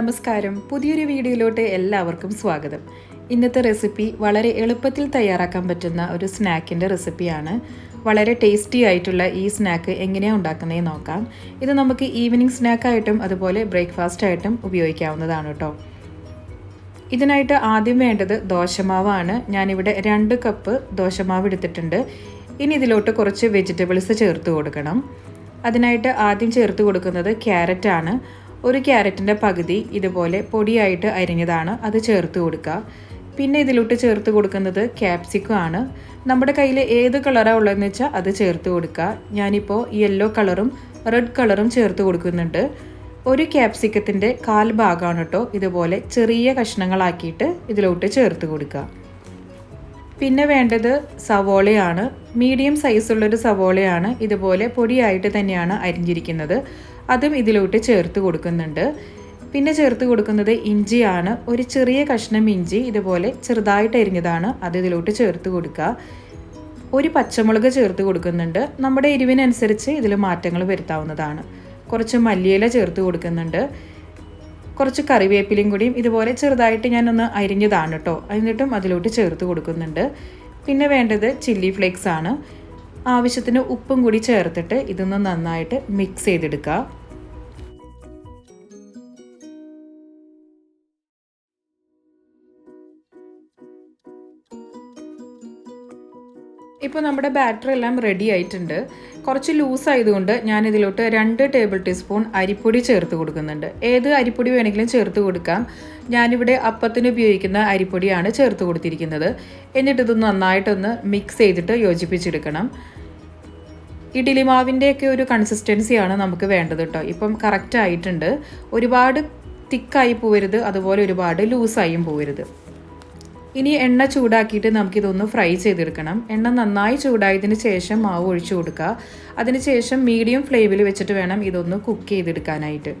നമസ്കാരം. പുതിയൊരു വീഡിയോയിലോട്ട് എല്ലാവർക്കും സ്വാഗതം. ഇന്നത്തെ റെസിപ്പി വളരെ എളുപ്പത്തിൽ തയ്യാറാക്കാൻ പറ്റുന്ന ഒരു സ്നാക്കിൻ്റെ റെസിപ്പിയാണ്. വളരെ ടേസ്റ്റി ആയിട്ടുള്ള ഈ സ്നാക്ക് എങ്ങനെയാണ് ഉണ്ടാക്കുന്നതെന്ന് നോക്കാം. ഇത് നമുക്ക് ഈവനിങ് സ്നാക്കായിട്ടും അതുപോലെ ബ്രേക്ക്ഫാസ്റ്റ് ആയിട്ടും ഉപയോഗിക്കാവുന്നതാണ് കേട്ടോ. ഇതിനായിട്ട് ആദ്യം വേണ്ടത് ദോശമാവാണ്. ഞാനിവിടെ 2 കപ്പ് ദോശമാവ് എടുത്തിട്ടുണ്ട്. ഇനി ഇതിലോട്ട് കുറച്ച് വെജിറ്റബിൾസ് ചേർത്ത് കൊടുക്കണം. അതിനായിട്ട് ആദ്യം ചേർത്ത് കൊടുക്കുന്നത് ക്യാരറ്റാണ്. ഒരു ക്യാരറ്റിൻ്റെ പകുതി ഇതുപോലെ പൊടിയായിട്ട് അരിഞ്ഞതാണ്, അത് ചേർത്ത് കൊടുക്കുക. പിന്നെ ഇതിലോട്ട് ചേർത്ത് കൊടുക്കുന്നത് ക്യാപ്സിക്കം ആണ്. നമ്മുടെ കയ്യിൽ ഏത് കളറാണ് ഉള്ളതെന്ന് വെച്ചാൽ അത് ചേർത്ത് കൊടുക്കുക. ഞാനിപ്പോൾ യെല്ലോ കളറും റെഡ് കളറും ചേർത്ത് കൊടുക്കുന്നുണ്ട്. ഒരു ക്യാപ്സിക്കത്തിൻ്റെ 1/4 ഭാഗമാണ് കേട്ടോ ഇതുപോലെ ചെറിയ കഷ്ണങ്ങളാക്കിയിട്ട് ഇതിലോട്ട് ചേർത്ത് കൊടുക്കുക. പിന്നെ വേണ്ടത് സവോളയാണ്. മീഡിയം സൈസുള്ളൊരു സവോളയാണ്. ഇതുപോലെ പൊടിയായിട്ട് തന്നെയാണ് അരിഞ്ഞിരിക്കുന്നത്. അതും ഇതിലോട്ട് ചേർത്ത് കൊടുക്കുന്നുണ്ട്. പിന്നെ ചേർത്ത് കൊടുക്കുന്നത് ഇഞ്ചിയാണ്. ഒരു ചെറിയ കഷ്ണം ഇഞ്ചി ഇതുപോലെ ചെറുതായിട്ട് അരിഞ്ഞതാണ്, അത് ഇതിലോട്ട് ചേർത്ത് കൊടുക്കുക. ഒരു പച്ചമുളക് ചേർത്ത് കൊടുക്കുന്നുണ്ട്. നമ്മുടെ എരിവിനനുസരിച്ച് ഇതിൽ മാറ്റങ്ങൾ വരുത്താവുന്നതാണ്. കുറച്ച് മല്ലിയില ചേർത്ത് കൊടുക്കുന്നുണ്ട്. കുറച്ച് കറിവേപ്പിലയും കൂടിയും ഇതുപോലെ ചെറുതായിട്ട് ഞാനൊന്ന് അരിഞ്ഞതാണ് കേട്ടോ, എന്നിട്ടും അതിലോട്ട് ചേർത്ത് കൊടുക്കുന്നുണ്ട്. പിന്നെ വേണ്ടത് ചില്ലി ഫ്ലേക്സ് ആണ്. ആവശ്യത്തിന് ഉപ്പും കൂടി ചേർത്തിട്ട് ഇതൊന്ന് നന്നായിട്ട് മിക്സ് ചെയ്തെടുക്കുക. ഇപ്പോൾ നമ്മുടെ ബാറ്റർ എല്ലാം റെഡി ആയിട്ടുണ്ട്. കുറച്ച് ലൂസ് ആയതുകൊണ്ട് ഞാൻ ഇതിലോട്ട് 2 ടേബിൾ ടീസ്പൂൺ അരിപ്പൊടി ചേർത്ത് കൊടുക്കുന്നുണ്ട്. ഏത് അരിപ്പൊടി വേണമെങ്കിലും ചേർത്ത് കൊടുക്കാം. ഞാനിവിടെ അപ്പത്തിന് ഉപയോഗിക്കുന്ന അരിപ്പൊടിയാണ് ചേർത്ത് കൊടുത്തിരിക്കുന്നത്. എന്നിട്ട് ഇത് നന്നായിട്ടൊന്ന് മിക്സ് ചെയ്തിട്ട് യോജിപ്പിച്ചെടുക്കണം. ഇഡ്ഡലി മാവിൻ്റെയൊക്കെ ഒരു കൺസിസ്റ്റൻസിയാണ് നമുക്ക് വേണ്ടത് കേട്ടോ. ഇപ്പം കറക്റ്റ് ആയിട്ടുണ്ട്. ഒരുപാട് തിക്കായി പോവരുത്, അതുപോലെ ഒരുപാട് ലൂസായും പോവരുത്. ഇനി എണ്ണ ചൂടാക്കിയിട്ട് നമുക്കിതൊന്ന് ഫ്രൈ ചെയ്തെടുക്കണം. എണ്ണ നന്നായി ചൂടായതിന് ശേഷം മാവ് ഒഴിച്ചു കൊടുക്കുക. അതിനുശേഷം മീഡിയം ഫ്ലെയിമിൽ വെച്ചിട്ട് വേണം ഇതൊന്ന് കുക്ക് ചെയ്തെടുക്കാനായിട്ട്.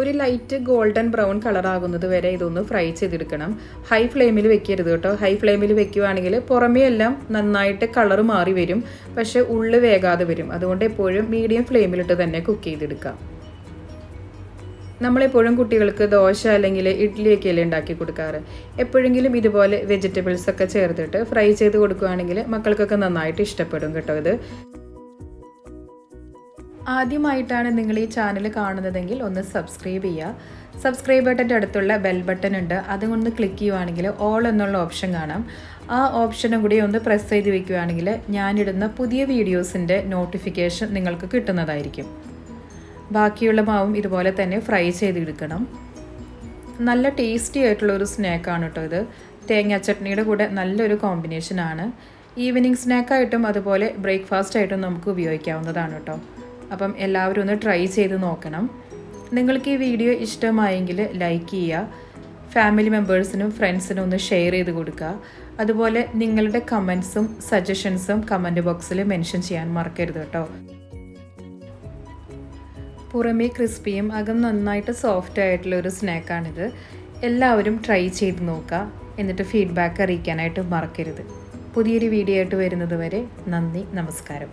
ഒരു ലൈറ്റ് ഗോൾഡൻ ബ്രൗൺ കളറാകുന്നത് വരെ ഇതൊന്ന് ഫ്രൈ ചെയ്തെടുക്കണം. ഹൈ ഫ്ലെയിമിൽ വെക്കരുത് കേട്ടോ. ഹൈ ഫ്ലെയിമിൽ വെക്കുകയാണെങ്കിൽ പുറമേ എല്ലാം നന്നായിട്ട് കളറ് മാറി വരും, പക്ഷേ ഉള്ളു വേകാതെ വരും. അതുകൊണ്ട് എപ്പോഴും മീഡിയം ഫ്ലെയിമിലിട്ട് തന്നെ കുക്ക് ചെയ്തെടുക്കാം. നമ്മളെപ്പോഴും കുട്ടികൾക്ക് ദോശ അല്ലെങ്കിൽ ഇഡ്ഡലിയൊക്കെ അല്ലേ ഉണ്ടാക്കി കൊടുക്കാറ്. എപ്പോഴെങ്കിലും ഇതുപോലെ വെജിറ്റബിൾസ് ഒക്കെ ചേർത്തിട്ട് ഫ്രൈ ചെയ്ത് കൊടുക്കുകയാണെങ്കിൽ മക്കൾക്കൊക്കെ നന്നായിട്ട് ഇഷ്ടപ്പെടും കേട്ടോ. ഇത് ആദ്യമായിട്ടാണ് നിങ്ങൾ ഈ ചാനൽ കാണുന്നതെങ്കിൽ ഒന്ന് സബ്സ്ക്രൈബ് ചെയ്യുക. സബ്സ്ക്രൈബ് ബട്ടൻ്റെ അടുത്തുള്ള ബെൽ ബട്ടൺ ഉണ്ട്, അതുകൊണ്ട് ക്ലിക്ക് ചെയ്യുവാണെങ്കിൽ ഓൾ എന്നുള്ള ഓപ്ഷൻ കാണാം. ആ ഓപ്ഷനും കൂടി ഒന്ന് പ്രസ് ചെയ്ത് വെക്കുകയാണെങ്കിൽ ഞാനിടുന്ന പുതിയ വീഡിയോസിൻ്റെ നോട്ടിഫിക്കേഷൻ നിങ്ങൾക്ക് കിട്ടുന്നതായിരിക്കും. ബാക്കിയുള്ള മാവും ഇതുപോലെ തന്നെ ഫ്രൈ ചെയ്തെടുക്കണം. നല്ല ടേസ്റ്റി ആയിട്ടുള്ളൊരു സ്നാക്കാണ് കേട്ടോ ഇത്. തേങ്ങാ ചട്നിയുടെ കൂടെ നല്ലൊരു കോമ്പിനേഷനാണ്. ഈവനിങ് സ്നാക്കായിട്ടും അതുപോലെ ബ്രേക്ക്ഫാസ്റ്റ് ആയിട്ടും നമുക്ക് ഉപയോഗിക്കാവുന്നതാണ് കേട്ടോ. അപ്പം എല്ലാവരും ഒന്ന് ട്രൈ ചെയ്ത് നോക്കണം. നിങ്ങൾക്ക് ഈ വീഡിയോ ഇഷ്ടമായെങ്കിൽ ലൈക്ക് ചെയ്യുക. ഫാമിലി മെമ്പേഴ്സിനും ഫ്രണ്ട്സിനും ഒന്ന് ഷെയർ ചെയ്ത് കൊടുക്കുക. അതുപോലെ നിങ്ങളുടെ കമൻസും സജഷൻസും കമൻറ്റ് ബോക്സിൽ മെൻഷൻ ചെയ്യാൻ മറക്കരുത് കേട്ടോ. പുറമേ ക്രിസ്പിയും അകം നന്നായിട്ട് സോഫ്റ്റ് ആയിട്ടുള്ള ഒരു സ്നാക്കാണിത്. എല്ലാവരും ട്രൈ ചെയ്ത് നോക്കുക. എന്നിട്ട് ഫീഡ്ബാക്ക് അറിയിക്കാനായിട്ട് മറക്കരുത്. പുതിയൊരു വീഡിയോ ആയിട്ട് വരുന്നത് വരെ നന്ദി, നമസ്കാരം.